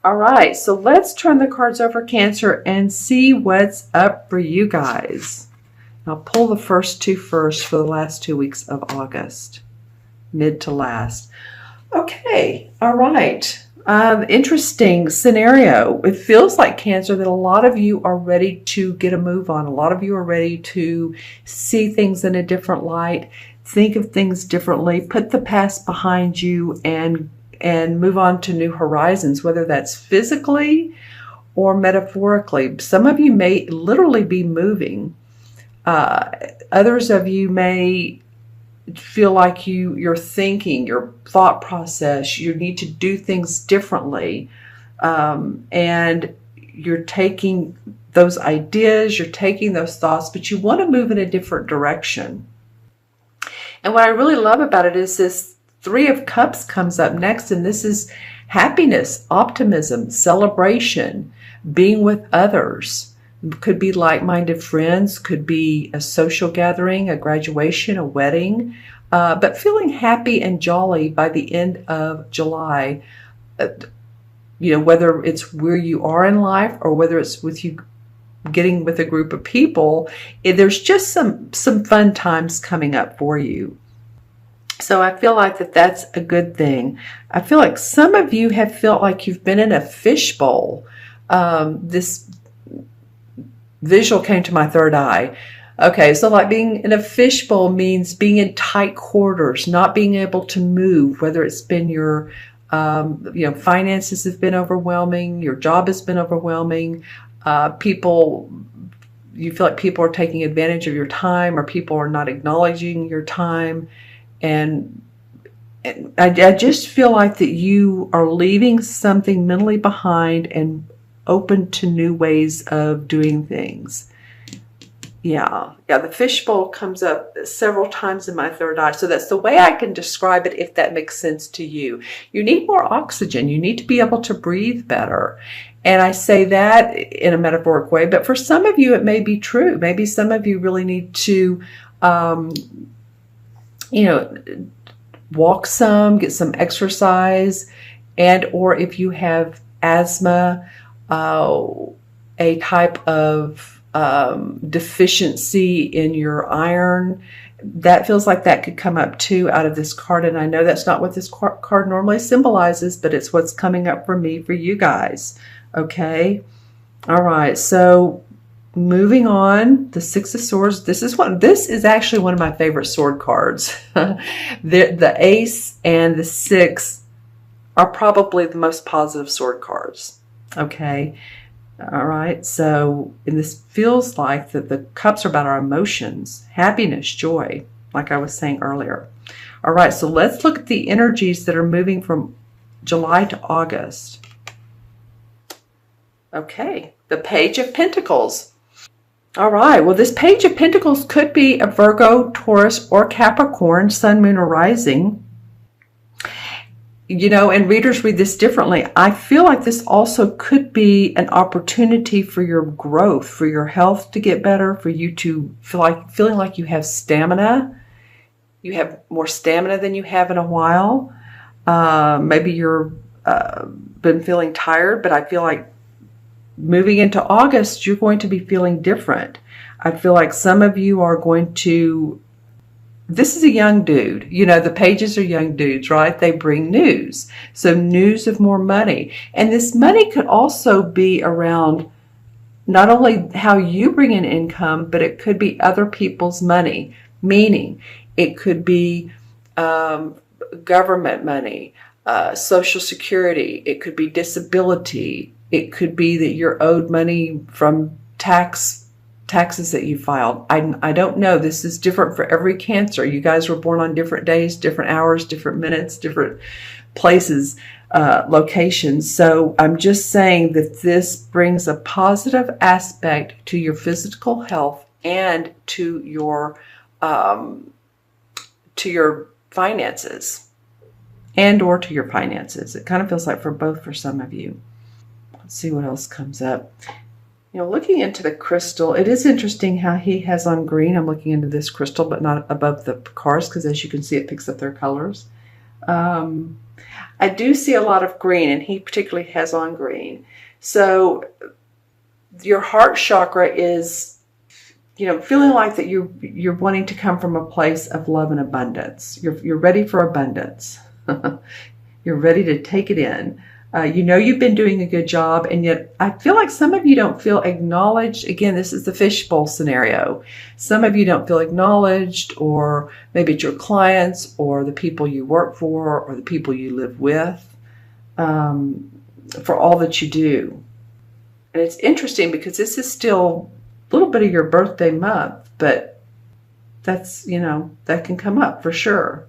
All right, so let's turn the cards over, Cancer, and see what's up for you guys. I'll pull the first two first for the last 2 weeks of August, mid to last. Okay, all right. Interesting scenario. It feels like, Cancer, that a lot of you are ready to get a move on. A lot of you are ready to see things in a different light, think of things differently, put the past behind you, and move on to new horizons, whether that's physically or metaphorically. Some of you may literally be moving. Others of you may feel like your thinking, your thought process, you need to do things differently. And you're taking those ideas, you're taking those thoughts, but you want to move in a different direction. And what I really love about it is this Three of Cups comes up next, and this is happiness, optimism, celebration, being with others. Could be like-minded friends, could be a social gathering, a graduation, a wedding, but feeling happy and jolly by the end of July. Whether it's where you are in life or whether it's with you getting with a group of people, there's just some fun times coming up for you. So I feel like that's a good thing. I feel like some of you have felt like you've been in a fishbowl. This visual came to my third eye. Okay, so like being in a fishbowl means being in tight quarters, not being able to move, whether it's been your, finances have been overwhelming, your job has been overwhelming, you feel like people are taking advantage of your time, or people are not acknowledging your time. And I just feel like that you are leaving something mentally behind and open to new ways of doing things. Yeah, the fishbowl comes up several times in my third eye. So that's the way I can describe it, if that makes sense to you. You need more oxygen. You need to be able to breathe better. And I say that in a metaphoric way, but for some of you, it may be true. Maybe some of you really need to, walk some, get some exercise, and or if you have asthma, a type of deficiency in your iron, that feels like that could come up too out of this card. And I know that's not what this card normally symbolizes, but it's what's coming up for me, for you guys. Okay. All right. So moving on, the Six of Swords. This is actually one of my favorite sword cards. The Ace and the Six are probably the most positive sword cards. Okay. All right. So, and this feels like that the cups are about our emotions, happiness, joy, like I was saying earlier. All right. So let's look at the energies that are moving from July to August. Okay. The Page of Pentacles. All right. Well, this Page of Pentacles could be a Virgo, Taurus, or Capricorn, Sun, Moon, or Rising. And readers read this differently. I feel like this also could be an opportunity for your growth, for your health to get better, for you to feeling like you have stamina. You have more stamina than you have in a while. Maybe you're been feeling tired, but I feel like moving into August, you're going to be feeling different. I feel like some of you are going to, this is a young dude. The pages are young dudes, right? They bring news. So news of more money. And this money could also be around not only how you bring in income, but it could be other people's money. Meaning it could be government money, Social Security. It could be disability. It could be that you're owed money from taxes that you filed. I don't know. This is different for every Cancer. You guys were born on different days, different hours, different minutes, different places, locations. So I'm just saying that this brings a positive aspect to your physical health and to your finances, and or to your finances. It kind of feels like for some of you. Let's see what else comes up. Looking into the crystal, it is interesting how he has on green. I'm looking into this crystal, but not above the cards, because as you can see, it picks up their colors. I do see a lot of green, and he particularly has on green. So your heart chakra is, feeling like that you're wanting to come from a place of love and abundance. You're ready for abundance. You're ready to take it in. You've been doing a good job, and yet I feel like some of you don't feel acknowledged. Again, this is the fishbowl scenario. Some of you don't feel acknowledged, or maybe it's your clients or the people you work for or the people you live with, for all that you do. And it's interesting because this is still a little bit of your birthday month, but that's, that can come up for sure.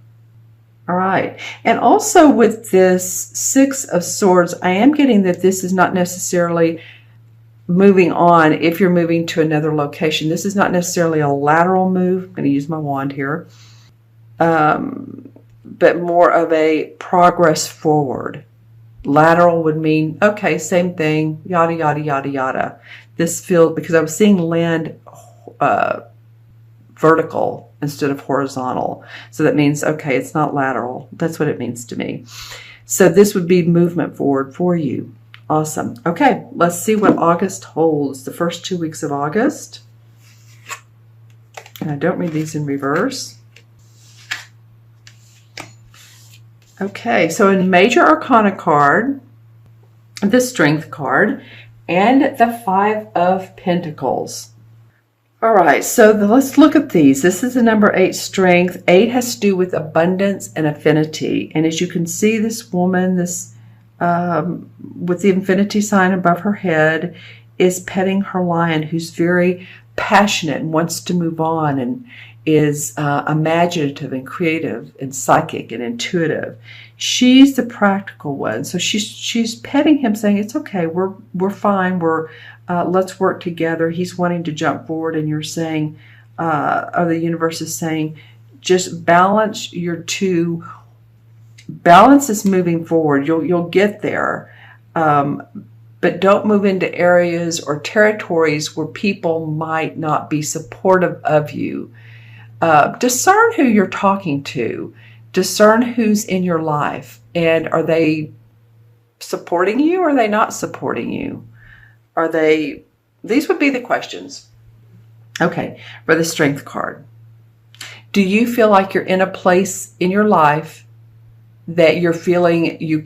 All right. And also with this Six of Swords, I am getting that this is not necessarily moving on if you're moving to another location. This is not necessarily a lateral move. I'm going to use my wand here. But more of a progress forward. Lateral would mean, okay, same thing, yada, yada, yada, yada. This feels, because I was seeing land vertical instead of horizontal. So that means, okay, it's not lateral. That's what it means to me. So this would be movement forward for you. Awesome. Okay, let's see what August holds. The first 2 weeks of August. And I don't read these in reverse. Okay, so in Major Arcana card, the Strength card, and the Five of Pentacles. All right, so let's look at these. This is the number 8, Strength. 8 has to do with abundance and affinity. And as you can see, this woman, with the infinity sign above her head, is petting her lion, who's very passionate and wants to move on, and is imaginative and creative and psychic and intuitive. She's the practical one. So she's petting him, saying, it's okay, we're fine, let's work together. He's wanting to jump forward, and you're saying, or the universe is saying, just balance your two. Balance is moving forward. You'll get there. But don't move into areas or territories where people might not be supportive of you. Discern who you're talking to. Discern who's in your life. And are they supporting you, or are they not supporting you? These would be the questions. Okay, for the Strength card. Do you feel like you're in a place in your life that you're feeling you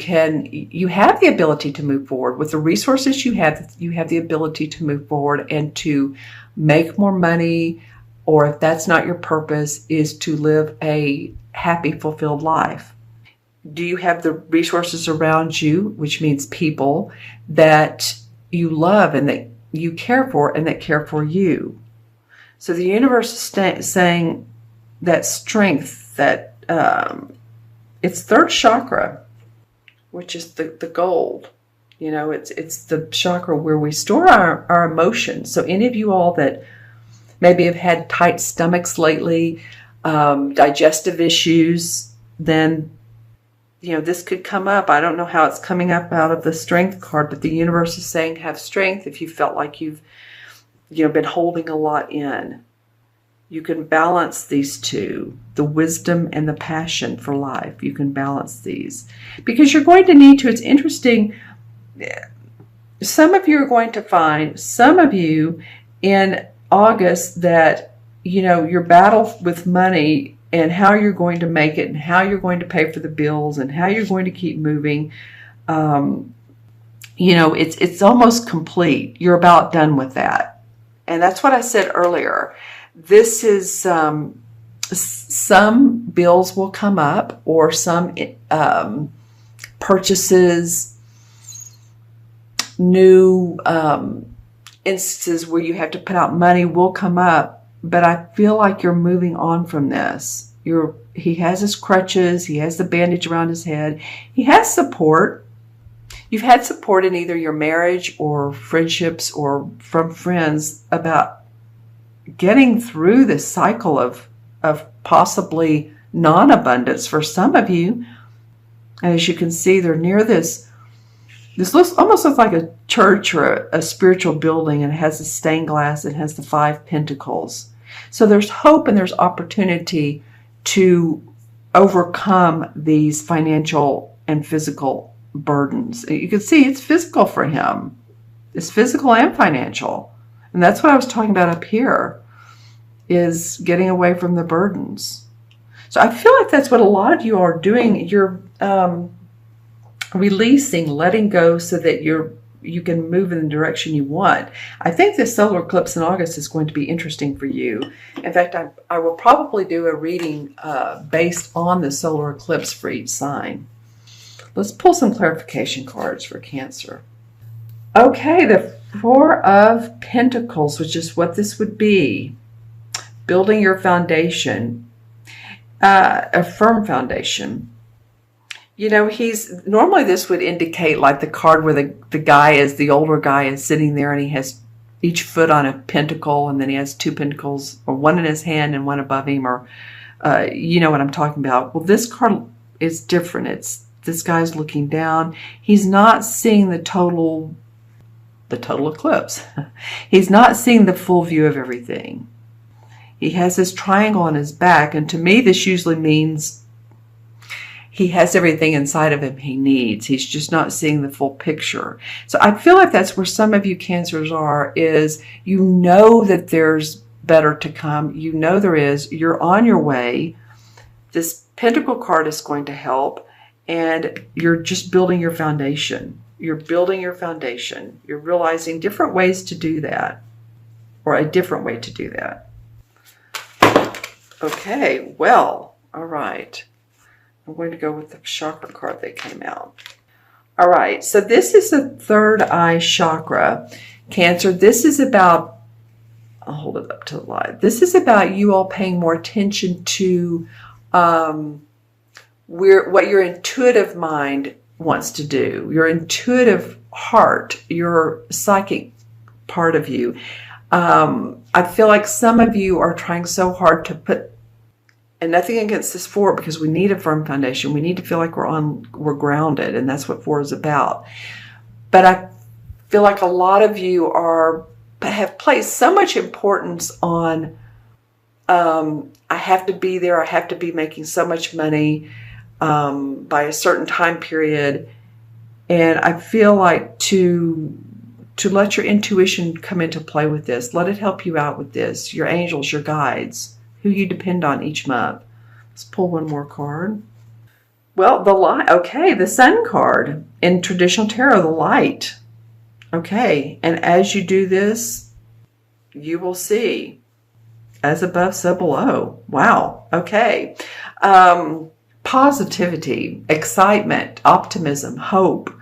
have the ability to move forward with the resources you have the ability to move forward and to make more money, or if that's not your purpose, is to live a happy, fulfilled life? Do you have the resources around you, which means people that you love and that you care for and that care for you? So the universe is saying that strength, that it's third chakra, which is the gold. It's the chakra where we store our emotions. So any of you all that maybe have had tight stomachs lately, digestive issues, then this could come up. I don't know how it's coming up out of the Strength card, but the universe is saying have strength. If you felt like you've been holding a lot in, you can balance these two, the wisdom and the passion for life. You can balance these because you're going to need to. It's interesting. Some of you are going to find, some of you in August, that your battle with money and how you're going to make it and how you're going to pay for the bills and how you're going to keep moving, it's almost complete. You're about done with that. And that's what I said earlier. This is some bills will come up, or some purchases, new instances where you have to put out money will come up. But I feel like you're moving on from this. He has his crutches. He has the bandage around his head. He has support. You've had support in either your marriage or friendships or from friends about getting through this cycle of possibly non-abundance for some of you. And as you can see, they're near this almost looks like a church or a spiritual building, and it has the stained glass. It has the 5 pentacles. So there's hope and there's opportunity to overcome these financial and physical burdens. You can see it's physical for him. It's physical and financial. And that's what I was talking about up here, is getting away from the burdens. So I feel like that's what a lot of you are doing. You're releasing, letting go so that you can move in the direction you want. I think this solar eclipse in August is going to be interesting for you. In fact, I will probably do a reading based on the solar eclipse for each sign. Let's pull some clarification cards for Cancer. Okay, the Four of Pentacles, which is what this would be. Building your foundation, a firm foundation. You know, normally this would indicate like the card where the guy is, the older guy is sitting there and he has each foot on a pentacle, and then he has two pentacles, or one in his hand and one above him, or you know what I'm talking about. Well, this card is different. This guy's looking down. He's not seeing the total eclipse. He's not seeing the full view of everything. He has this triangle on his back, and to me this usually means he has everything inside of him he needs. He's just not seeing the full picture. So I feel like that's where some of you Cancers are, is you know that there's better to come. You know there is. You're on your way. This Pentacle card is going to help, and you're just building your foundation. You're building your foundation. You're realizing different ways to do that, or a different way to do that. Okay, well, all right. I'm going to go with the chakra card that came out. All right, so this is the third eye chakra. Cancer, this is about, I'll hold it up to the light. This is about you all paying more attention to what your intuitive mind wants to do, your intuitive heart, your psychic part of you. I feel like some of you are trying so hard to put, and nothing against this four, because we need a firm foundation. We need to feel like we're grounded, and that's what four is about. But I feel like a lot of you have placed so much importance on, I have to be there, I have to be making so much money by a certain time period. And I feel like to let your intuition come into play with this, let it help you out with this, your angels, your guides, who you depend on each month. Let's pull one more card. Well, the Sun card in traditional tarot, the light. Okay, and as you do this, you will see as above, so below. Wow, okay. Positivity, excitement, optimism, hope.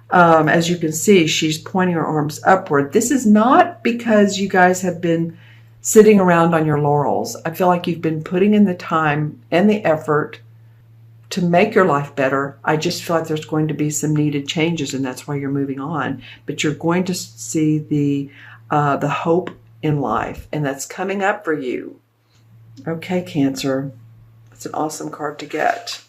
As you can see, she's pointing her arms upward. This is not because you guys have been sitting around on your laurels. I feel like you've been putting in the time and the effort to make your life better. I just feel like there's going to be some needed changes, and that's why you're moving on. But you're going to see the hope in life, and that's coming up for you. Okay, Cancer. It's an awesome card to get.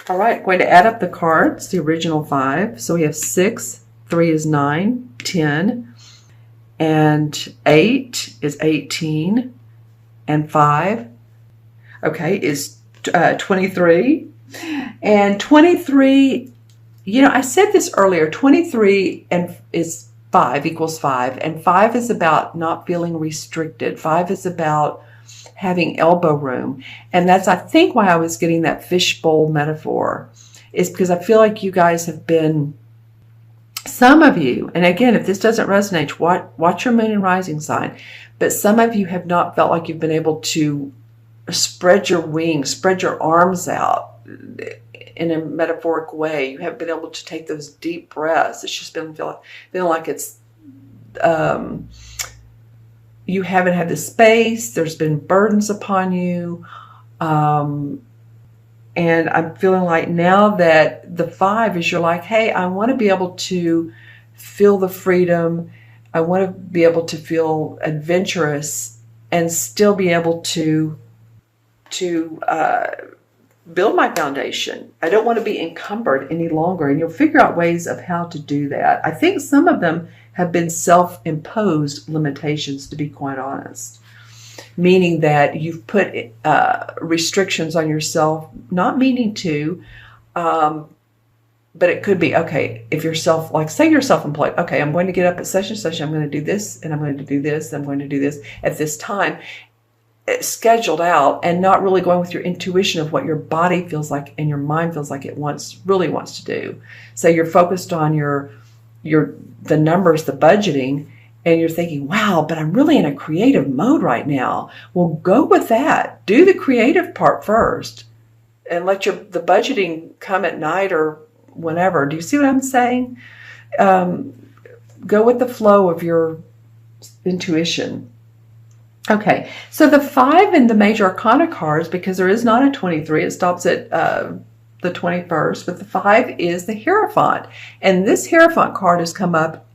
All right, going to add up the cards, the original 5. So we have 6, 3 is 9, 10, and 8 is 18, and 5, okay, is 23. And 23, you know, I said this earlier, 23 is 5 equals 5, and 5 is about not feeling restricted. 5 is about having elbow room. And that's, I think, why I was getting that fishbowl metaphor, is because I feel like you guys have been, some of you, and again, if this doesn't resonate, watch your moon and rising sign, but some of you have not felt like you've been able to spread your wings, spread your arms out in a metaphoric way. You haven't been able to take those deep breaths. It's just been feeling like it's, you haven't had the space. There's been burdens upon you. And I'm feeling like now that the 5 is, you're like, hey, I want to be able to feel the freedom. I want to be able to feel adventurous and still be able to build my foundation. I don't want to be encumbered any longer. And you'll figure out ways of how to do that. I think some of them have been self-imposed limitations, to be quite honest. Meaning that you've put restrictions on yourself, not meaning to, But it could be, okay, if you're like say you're self-employed, okay, I'm going to get up at such and such, I'm going to do this, and I'm going to do this, I'm going to do this at this time. It's scheduled out, and not really going with your intuition of what your body feels like and your mind feels like it really wants to do. So you're focused on the numbers, the budgeting, and you're thinking, wow, but I'm really in a creative mode right now. Well, go with that. Do the creative part first and let the budgeting come at night or whenever. Do you see what I'm saying? Go with the flow of your intuition. Okay, so the 5 in the major arcana cards, because there is not a 23, it stops at the 21st, but the 5 is the Hierophant. And this Hierophant card has come up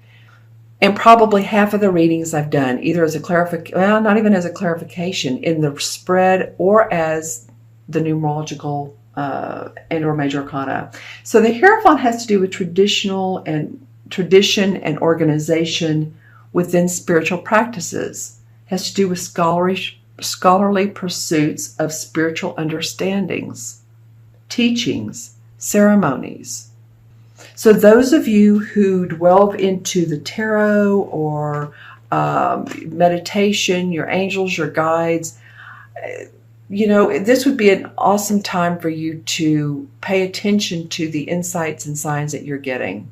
in probably half of the readings I've done, either as a clarification, well, not even as a clarification, in the spread or as the numerological and or major arcana. So the Hierophant has to do with tradition and organization within spiritual practices. Has to do with scholarly pursuits of spiritual understandings, teachings, ceremonies. So those of you who delve into the tarot or meditation, your angels, your guides, this would be an awesome time for you to pay attention to the insights and signs that you're getting.